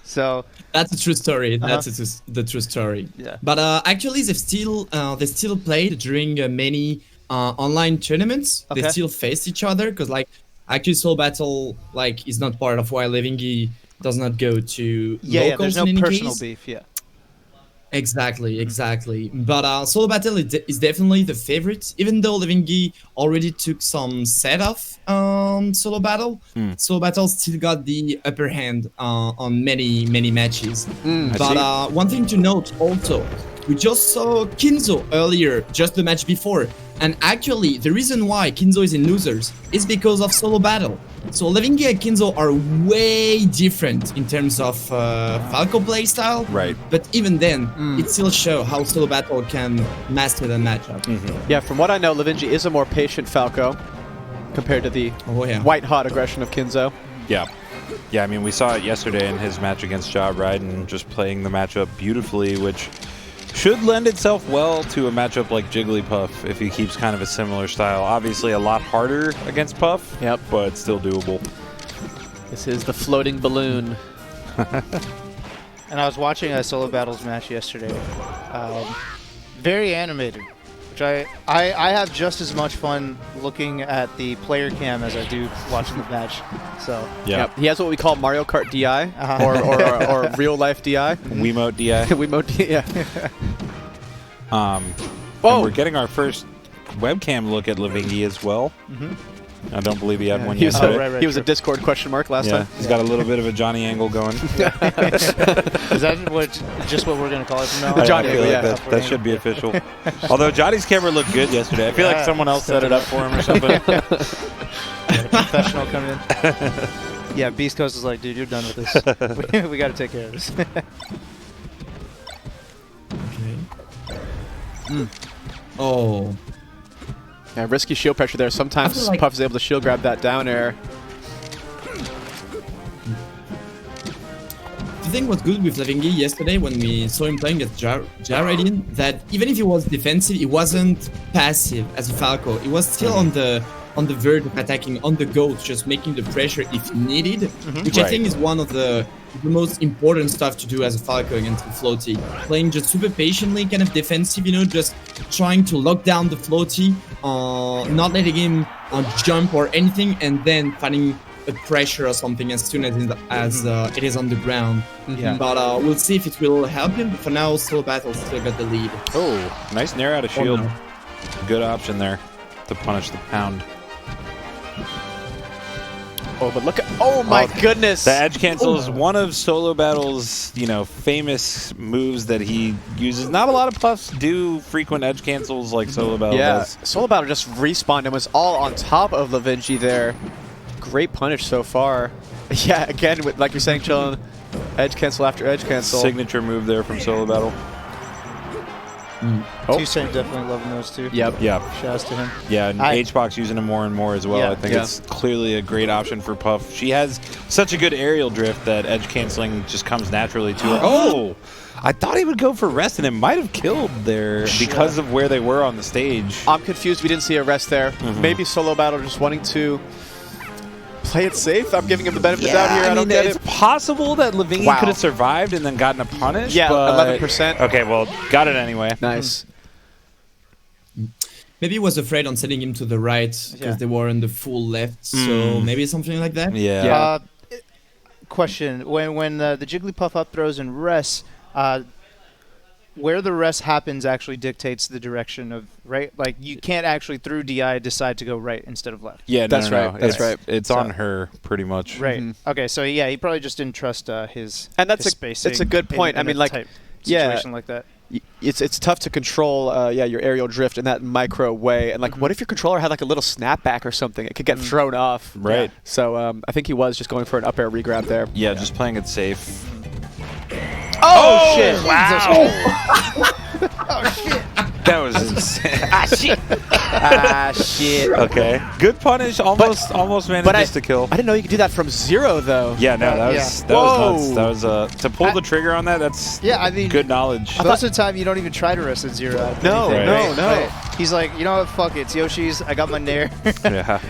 So that's a true story. That's the true story. Yeah. But actually, they still played during many online tournaments. Okay. They still faced each other because like actually Solobattle like is not part of why Levingy does not go to yeah, locals there's no in any personal case. beef. Yeah. Exactly. But Solobattle is definitely the favorite, even though Levingy already took some set off Solobattle. Solobattle still got the upper hand on many matches. But one thing to note also, we just saw Kinzo earlier, just the match before, and actually the reason why Kinzo is in losers is because of Solobattle. So Levingy and Kinzo are way different in terms of Falco playstyle. Right. But even then, it still shows how Solobattle can master the matchup. Yeah, from what I know, Levingy is a more patient Falco compared to the white-hot aggression of Kinzo. Yeah. Yeah, I mean, we saw it yesterday in his match against Ja Raiden, just playing the matchup beautifully, which should lend itself well to a matchup like Jigglypuff if he keeps kind of a similar style. Obviously a lot harder against Puff, but still doable. This is the floating balloon. And I was watching a Solobattle's match yesterday. Very animated, which I have just as much fun looking at the player cam as I do watching the match. So yeah, he has what we call Mario Kart DI or real life DI. Wiimote DI. Wiimote DI. And we're getting our first webcam look at Levingy as well. I don't believe he had one yet. He was a Discord question mark last time. He's got a little bit of a Johnny angle going. Is that just what we're going to call it from now on? Johnny, that should be official. Although Johnny's camera looked good yesterday. I feel like someone else set it up for him or something. Professional coming in. Yeah, Beast Coast is like, dude, you're done with this. we got to take care of this. Oh. Yeah, risky shield pressure there. Sometimes like Puff is able to shield grab that down air. The thing was good with Levingy yesterday when we saw him playing as Ja Raiden, that even if he was defensive, he wasn't passive as a Falco. He was still on the verge of attacking on the go, just making the pressure if needed, which I think is one of the most important stuff to do as a Falco against the floaty. Playing just super patiently, kind of defensive, you know, just trying to lock down the floaty, not letting him jump or anything, and then finding a pressure or something as soon as it is on the ground. But we'll see if it will help him. But for now, Solobattle still got the lead. Oh, nice nair out of shield. Good option there to punish the pound. Oh, but look at... Oh, my goodness! The edge cancel is one of Solobattle's, famous moves that he uses. Not a lot of Puffs do frequent edge cancels like Solobattle does. Solobattle just respawned and was all on top of Levingy there. Great punish so far. Yeah, again, like you're saying, Chillin, edge cancel after edge cancel. Signature move there from Solobattle. Two-Saint definitely loving those two. Yep. Shouts to him. Yeah, and H-Box using him more and more as well. Yeah. I think it's clearly a great option for Puff. She has such a good aerial drift that edge canceling just comes naturally to her. Oh! I thought he would go for rest, and it might have killed there because of where they were on the stage. I'm confused we didn't see a rest there. Maybe Solobattle just wanting to play it safe. I'm giving him the benefit of the doubt here. I don't get it. It's possible that Levingy could have survived and then gotten a punish. Yeah, but 11%. Okay, well, got it anyway. Nice. Maybe he was afraid on sending him to the right because they were on the full left. So maybe something like that. Yeah. Question: When the Jigglypuff up throws and rests, where the rest happens actually dictates the direction of right. Like you can't actually through DI decide to go right instead of left. Yeah, that's right. That's right. It's on her pretty much. Right. Okay. So yeah, he probably just didn't trust his. And that's his spacing. It's a good point. In I mean, a like type situation like that. It's tough to control your aerial drift in that micro way. And like, what if your controller had like a little snapback or something? It could get thrown off. Right. So I think he was just going for an up air regrab there. Yeah, just playing it safe. Oh shit! Wow! Oh shit! That was insane. Shit. Okay. Good punish. Almost managed to kill. I didn't know you could do that from zero though. Yeah, no, that was nuts. That was to pull the trigger on that. That's good knowledge. Most of the time, you don't even try to rest at zero. No. Right. He's like, you know what? Fuck it. It's Yoshi's. I got my nair. Yeah.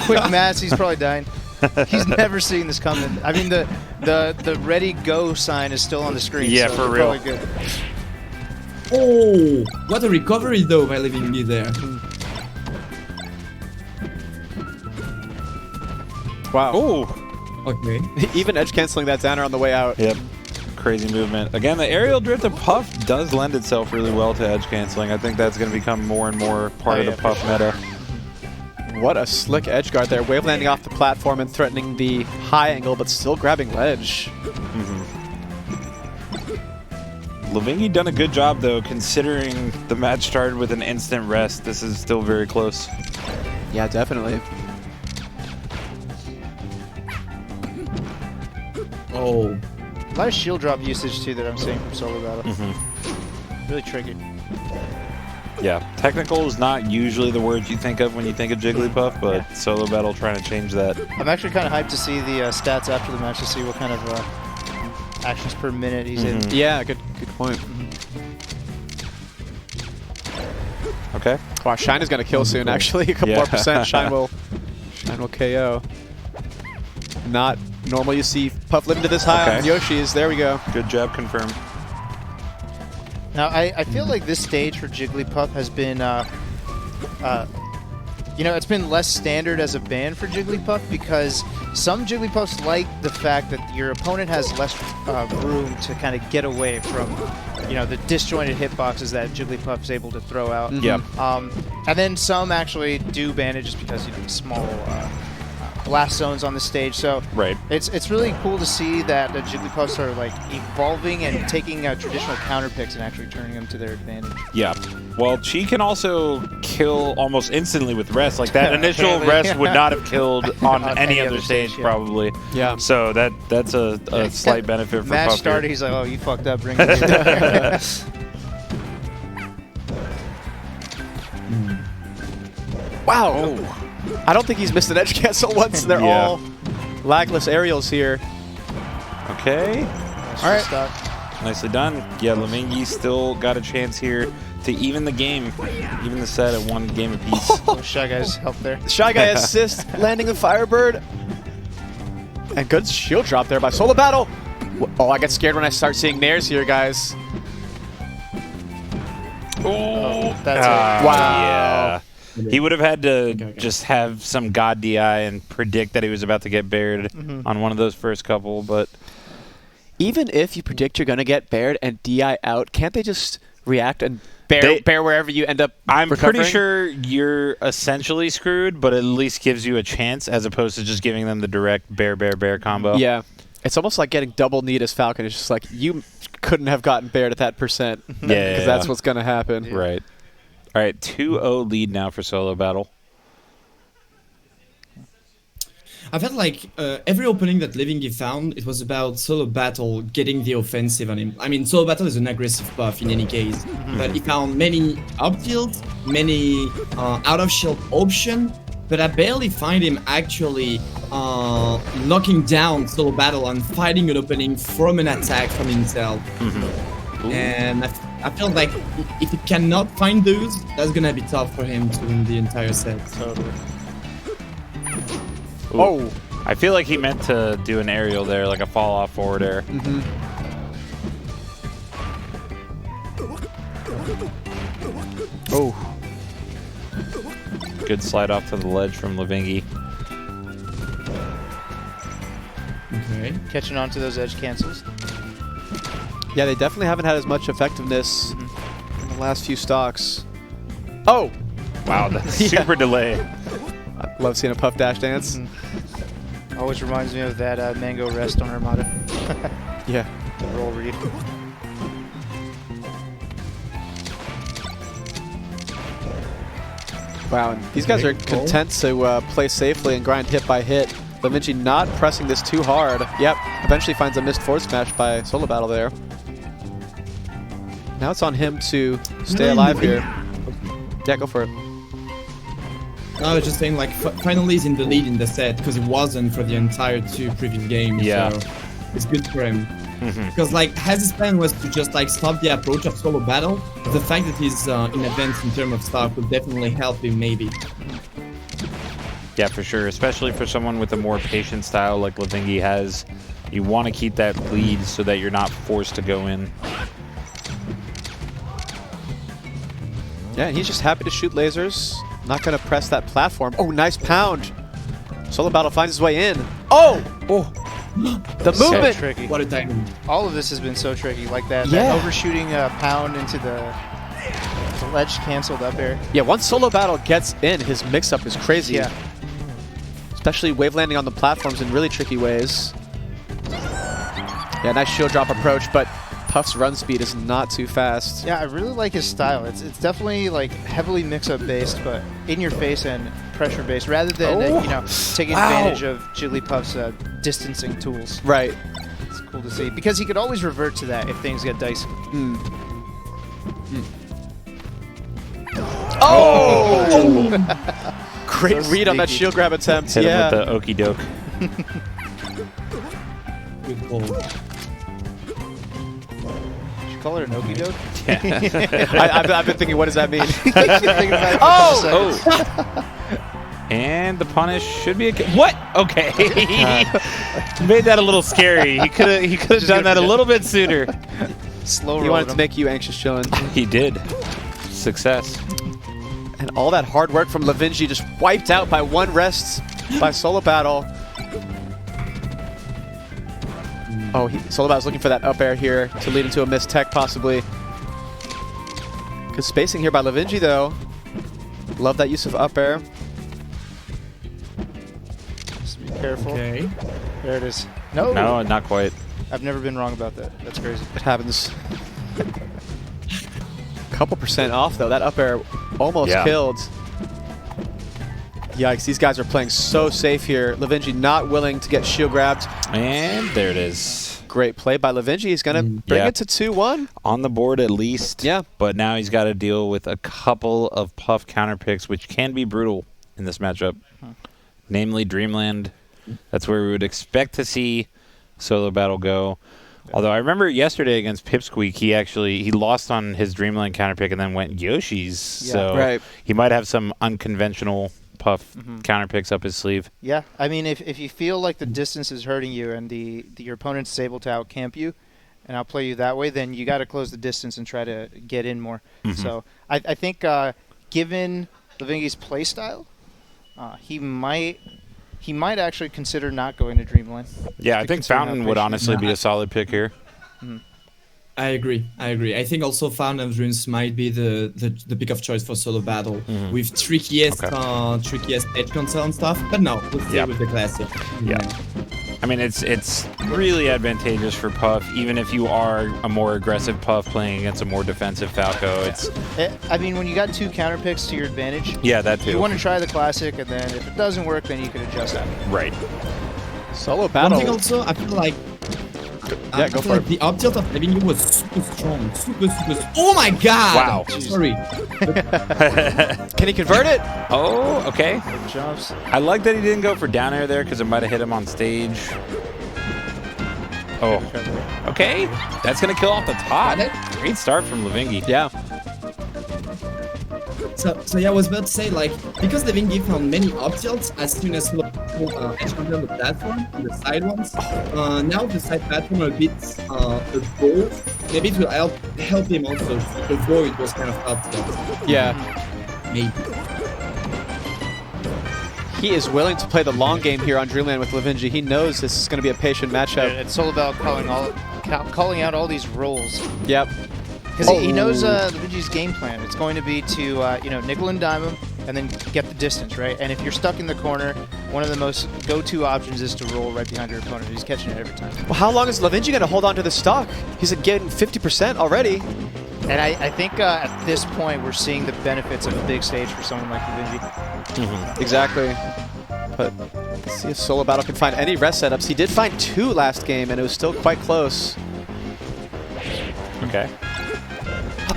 quick mass. He's probably dying. He's never seen this coming. I mean, the ready go sign is still on the screen. Yeah, so for we're real. probably good. Oh, what a recovery though by Levingy there. Wow. Oh, Okay. Even edge canceling that downer on the way out. yep. Crazy movement. Again, the aerial drift of Puff does lend itself really well to edge canceling. I think that's going to become more and more part of the Puff meta. What a slick edge guard there. Wave landing off the platform and threatening the high angle, but still grabbing ledge. Levingy done a good job, though, considering the match started with an instant rest. This is still very close. Yeah, definitely. Oh. A lot of shield drop usage too that I'm seeing from Solobattle. Really tricky. Yeah, technical is not usually the word you think of when you think of Jigglypuff, but Solobattle trying to change that. I'm actually kind of hyped to see the stats after the match to see what kind of actions per minute he's in. Yeah, good point. Okay. Wow, Shine is going to kill soon, actually. A couple more percent. Shine will KO. Not normal you see Puff living to this high on Yoshi's. There we go. Good job, confirmed. Now, I feel like this stage for Jigglypuff has been, you know, it's been less standard as a ban for Jigglypuff because some Jigglypuffs like the fact that your opponent has less room to kind of get away from, you know, the disjointed hitboxes that Jigglypuff is able to throw out. Yep. And then some actually do ban it just because, you know, small blast zones on the stage. So it's really cool to see that the Jigglypuffs are like evolving and taking traditional counter picks and actually turning them to their advantage. Yeah. Well, she can also kill almost instantly with rest. Like that initial rest would not have killed on any other stage probably. Yeah. So that's a slight benefit for Match Puff started, here. he's like, oh, you fucked up, bring it in. Wow. Oh. I don't think he's missed an edge cancel once. They're all lagless aerials here. Okay. All right. Nicely done. Yeah, Levingy still got a chance here to even the game, even the set at one game apiece. Oh, Shy Guy's help there. Shy Guy assist, landing the Firebird. And good shield drop there by Solobattle. Oh, I get scared when I start seeing nairs here, guys. Oh, that's it. Wow. Yeah. He would have had to just have some god DI and predict that he was about to get buried on one of those first couple, but... Even if you predict you're going to get buried and DI out, can't they just react and bear wherever you end up I'm recovering? pretty sure you're essentially screwed, but at least gives you a chance as opposed to just giving them the direct bear combo. Yeah. It's almost like getting double need as Falcon. It's just like, you couldn't have gotten bared at that percent. Because that's what's going to happen. Yeah. Right. All right, 2-0 lead now for Solobattle. I felt like every opening that Levingy found, it was about Solobattle getting the offensive on him. I mean, Solobattle is an aggressive buff in any case, but he found many up tilts, many out of shield option, but I barely find him actually knocking down Solobattle and fighting an opening from an attack from himself. And I feel like if he cannot find those, that's gonna be tough for him to win the entire set. Totally. Ooh. Oh. I feel like he meant to do an aerial there, like a fall off forward air. Oh. Good slide off to the ledge from Levingy. Okay. Catching on to those edge cancels. Yeah, they definitely haven't had as much effectiveness in the last few stocks. Oh! Wow, that's super delay. I love seeing a Puff dash dance. Always reminds me of that Mango Rest on Armada. Yeah. The roll read. Wow, and these guys are content to play safely and grind hit by hit. Levingy not pressing this too hard. Yep, eventually finds a missed forward smash by Solobattle there. Now it's on him to stay alive here. Yeah, go for it. I was just saying, like, finally he's in the lead in the set because he wasn't for the entire two previous games. Yeah. So it's good for him. Because, like, his plan was to just, like, stop the approach of Solobattle. The fact that he's in advance in terms of stuff will definitely help him, maybe. Yeah, for sure. Especially for someone with a more patient style like Levingy has. You want to keep that lead so that you're not forced to go in. Yeah, he's just happy to shoot lasers. Not going to press that platform. Oh, nice pound. Solobattle finds his way in. Oh! Oh! The So movement! tricky. What a timing. All of this has been so tricky, like that, Yeah. that overshooting pound into the ledge canceled up air. Yeah, once Solobattle gets in, his mix-up is crazy. Yeah. Especially wave landing on the platforms in really tricky ways. Yeah, nice shield drop approach, but Puff's run speed is not too fast. Yeah, I really like his style. It's definitely like heavily mix-up based, but in your face and pressure based, rather than taking advantage of Jigglypuff's distancing tools. Right. It's cool to see because he could always revert to that if things get dicey. Oh! Great So read on that sneaky. shield grab attempt. Hit yeah. him with the okie doke. Good ball. Did you call it an okie doke? I've been thinking, what does that mean? Oh! Oh! And the punish should be a what? Okay. Made that a little scary. He could have done that a little bit sooner. Slow He roll wanted to make you anxious, chillin'. He did. Success. And all that hard work from Levingy just wiped out by one rest by Solobattle. Oh, Solobattle's looking for that up air here to lead into a missed tech, possibly. Good spacing here by Levingy, though. Love that use of up air. Just be careful. Okay. There it is. No. No, not quite. I've never been wrong about that. That's crazy. It happens. Couple percent off, though. That up air almost killed. Yikes, these guys are playing so safe here. Levingy not willing to get shield grabbed. And there it is. Great play by Levingy. He's going to bring Yeah. it to 2-1. On the board at least. Yeah. But now he's got to deal with a couple of Puff counter picks, which can be brutal in this matchup. Namely Dreamland. That's where we would expect to see Solobattle go. Although I remember yesterday against Pipsqueak, he lost on his Dreamland counter pick and then went Yoshi's. Yeah. So Right. he might have some unconventional Puff counter picks up his sleeve. Yeah, I mean, if you feel like the distance is hurting you and your opponent's is able to outcamp you and outplay you that way, then you got to close the distance and try to get in more. So I think given Levingy's play style, he might actually consider not going to Dreamland. Yeah, I think considering how Fountain would patient honestly be a solid pick here. I agree. I think also Fountain of Dreams might be the pick of choice for Solobattle with trickiest edge console and stuff. But no, we'll stay with the classic. Yeah. I mean, it's really advantageous for Puff, even if you are a more aggressive Puff playing against a more defensive Falco. It's I mean, when you got two counter picks to your advantage, yeah, that too. you want to try the classic, and then if it doesn't work, then you can adjust that. Right. One Solobattle. thing also, I feel like Yeah, go for it. the up tilt of Levingy was super strong. Super. Oh my god! Wow. Sorry. Can he convert it? Oh, okay. Good jobs. I like that he didn't go for down air there because it might have hit him on stage. Oh, okay. That's going to kill off the top. Great start from Levingy. Yeah. So yeah, I was about to say, like, because Levingy found many up tilts as soon as he edge on the platform, the side ones. Now the side platform are a bit above. Maybe it will help him also avoid those kind of up tilts. Yeah. Maybe. He is willing to play the long game here on Dreamland with Levingy. He knows this is going to be a patient matchup. And Solobattle calling out all these rolls. Yep. Because he knows Levingy's game plan. It's going to be to nickel and dime him and then get the distance, right? And if you're stuck in the corner, one of the most go-to options is to roll right behind your opponent. He's catching it every time. Well, how long is Levingy going to hold on to the stock? He's getting 50% already. And I think at this point we're seeing the benefits of a big stage for someone like Levingy. Exactly. But let's see if Solobattle can find any rest setups. He did find 2 last game, and it was still quite close. Okay.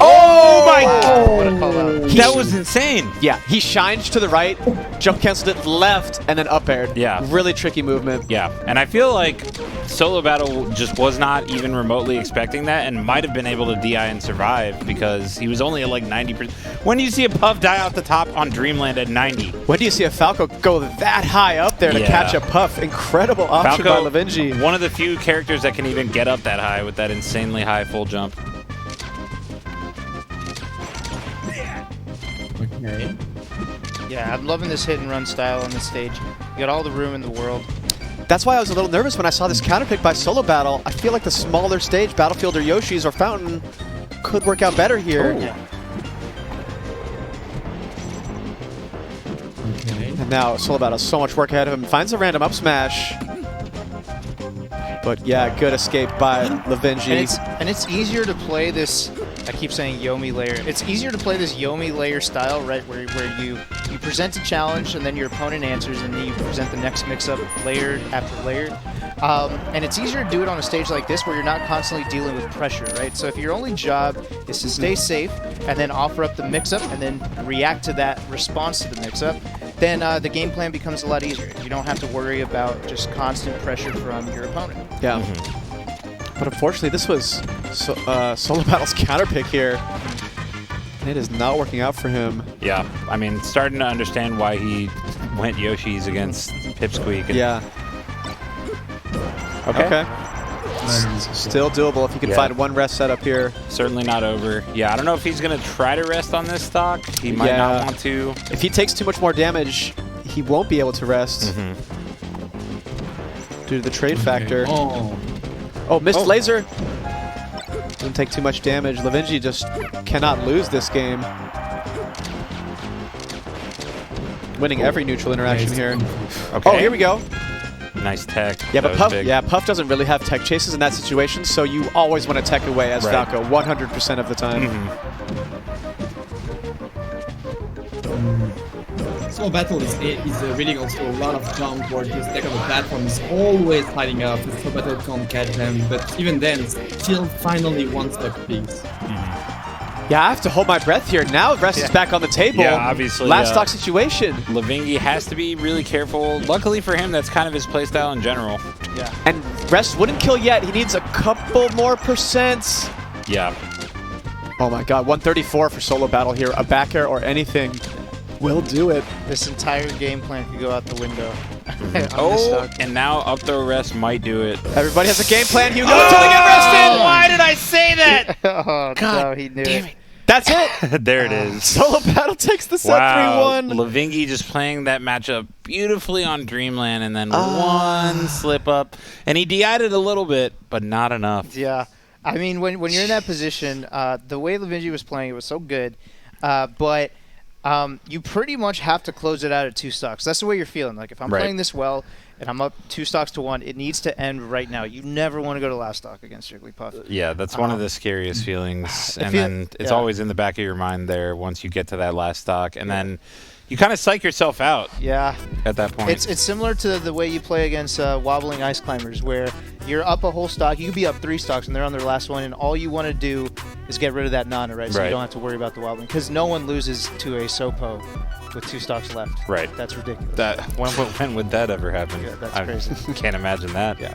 Oh my! What a call out. That was insane. Yeah, he shined to the right, jump canceled it left, and then up aired. Yeah. Really tricky movement. Yeah, and I feel like Solo Battle just was not even remotely expecting that and might have been able to DI and survive because he was only at like 90%. When do you see a Puff die off the top on Dreamland at 90? When do you see a Falco go that high up there to Yeah. catch a Puff? Incredible option Falco, by Levingy. one of the few characters that can even get up that high with that insanely high full jump. Okay. Yeah, I'm loving this hit and run style on this stage. You got all the room in the world. That's why I was a little nervous when I saw this counterpick by Solo Battle. I feel like the smaller stage, Battlefield or Yoshi's or Fountain, could work out better here. Yeah. Okay. And now Solo Battle has so much work ahead of him. Finds a random up smash. But yeah, good escape by Levingy. And it's easier to play this. I keep saying Yomi layer. It's easier to play this Yomi layer style, right, where you present a challenge and then your opponent answers, and then you present the next mix-up layer after layer. And it's easier to do it on a stage like this where you're not constantly dealing with pressure, right? So if your only job is to stay safe and then offer up the mix-up and then react to that response to the mix-up, then the game plan becomes a lot easier. You don't have to worry about just constant pressure from your opponent. Yeah. But unfortunately, this was Solo Battle's counterpick here. And it is not working out for him. Yeah, I mean, starting to understand why he went Yoshi's against Pipsqueak. And Yeah. Okay. Still doable if he can Yeah. find one rest setup here. Certainly not over. Yeah, I don't know if he's going to try to rest on this stock. He might Yeah. not want to. If he takes too much more damage, he won't be able to rest due to the trade factor. Oh. Oh, missed laser. Didn't take too much damage. Levingy just cannot lose this game. Winning every neutral interaction here. Okay. Oh, here we go. Nice tech. Yeah, That but was Puff, big. yeah, Puff doesn't really have tech chases in that situation, so you always want to tech away as Right. Falco 100% of the time. Solo Battle is reading also a lot of jump where his deck on the platform is always lighting up. Solo Battle can't catch them, but even then, still finally one step please. Yeah, I have to hold my breath here. Now rest is back on the table. Yeah, obviously, Last stock situation. Levingy has to be really careful. Luckily for him, that's kind of his playstyle in general. Yeah. And rest wouldn't kill yet. He needs a couple more percents. Yeah. Oh my god, 134 for Solo Battle here. A back air or anything will do it. This entire game plan could go out the window. on this Oh, stock. and now up throw rest might do it. Everybody has a game plan. Hugo until they get rested. Why did I say that? Oh, no, he knew it. That's it. There it is. Solo Battle takes the set Wow. 3-1. Levingy just playing that matchup beautifully on Dreamland, and then one slip up. And he DI'd it a little bit, but not enough. Yeah. I mean, when you're in that position, the way Levingy was playing, it was so good. But you pretty much have to close it out at 2 stocks. That's the way you're feeling. Like, if I'm Right. playing this well and I'm up 2 stocks to 1, it needs to end right now. You never want to go to last stock against Jigglypuff. Yeah, that's one of the scariest feelings. And you- then it's yeah. always in the back of your mind there once you get to that last stock. And then you kind of psych yourself out Yeah. at that point. It's similar to the way you play against wobbling ice climbers, where you're up a whole stock. You could be up 3 stocks, and they're on their last one, and all you want to do is get rid of that nana, right? So Right. you don't have to worry about the wobbling, because no one loses to a Sopo with 2 stocks left. Right. That's ridiculous. that when would that ever happen? Yeah, that's I crazy. can't imagine that. Yeah.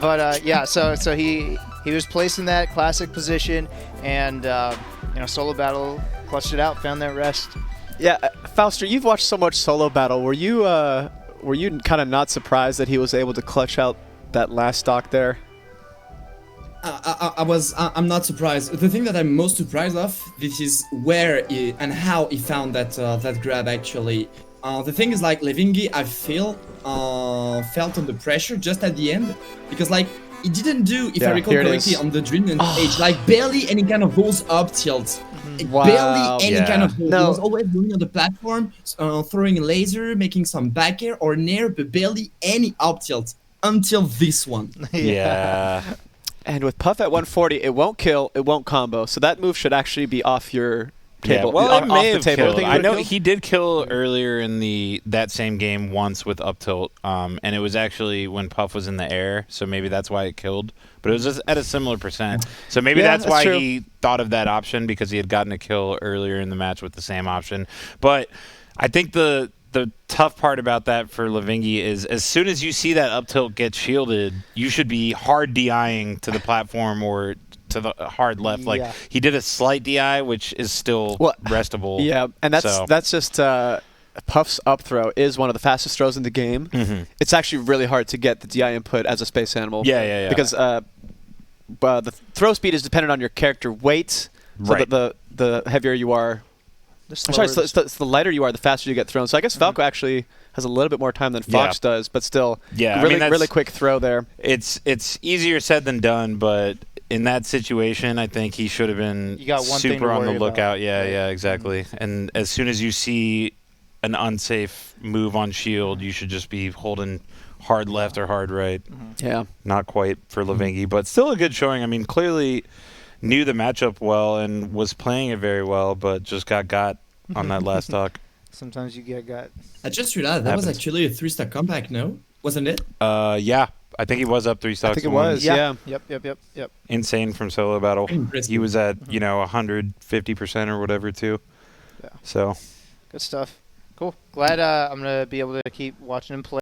But yeah. So he was placed in that classic position, and Solo Battle clutched it out, found that rest. Yeah, Fauster, you've watched so much Solo Battle. Were you kind of not surprised that he was able to clutch out that last stock there? I'm not surprised. The thing that I'm most surprised of, this is where and how he found that grab actually. The thing is, like, Levingy, I feel felt under pressure just at the end, because like he didn't do, if I recall here it correctly, is. on the Dreamland stage, like barely any kind of those up tilts. Wow. Barely any kind of Yeah. hold. He was always doing on the platform, throwing a laser, making some back air or nair, but barely any up tilts until this one. Yeah. And with Puff at 140, it won't kill, it won't combo. So that move should actually be off your table. well, off it may the have table. killed. Think it I would've know killed? he did kill earlier in that same game once with up tilt, and it was actually when Puff was in the air, so maybe that's why it killed. But it was just at a similar percent, so maybe Yeah, that's that's why true. he thought of that option because he had gotten a kill earlier in the match with the same option. But I think the tough part about that for Levingy is as soon as you see that up tilt get shielded, you should be hard DIing to the platform or to the hard left. Like Yeah. he did a slight DI, which is still restable. Yeah, and so. that's just Puff's up throw is one of the fastest throws in the game. Mhm. It's actually really hard to get the DI input as a space animal. Yeah. Because the throw speed is dependent on your character weight. So Right. the heavier you are, The I'm sorry, slower it's the lighter you are, the faster you get thrown. So I guess Falco actually has a little bit more time than Fox does, but still, Yeah, I really, mean, that's- really quick throw there. It's easier said than done, but in that situation, I think he should have been You got one thing super to on the worry about. lookout. Yeah, exactly. And as soon as you see an unsafe move on shield, you should just be holding hard left or hard right. Yeah. Not quite for Levingy, but still a good showing. I mean, clearly knew the matchup well and was playing it very well, but just got on that last stock. Sometimes you get got. I just realized that was Happens. actually a 3-stock comeback, no? Wasn't it? Yeah, I think he was up 3 stocks. I think it to one. was. Yeah. Yep. Insane from solo battle. Impressive. He was at 150% or whatever too. Yeah. So Good stuff. Cool. Glad I'm gonna be able to keep watching him play.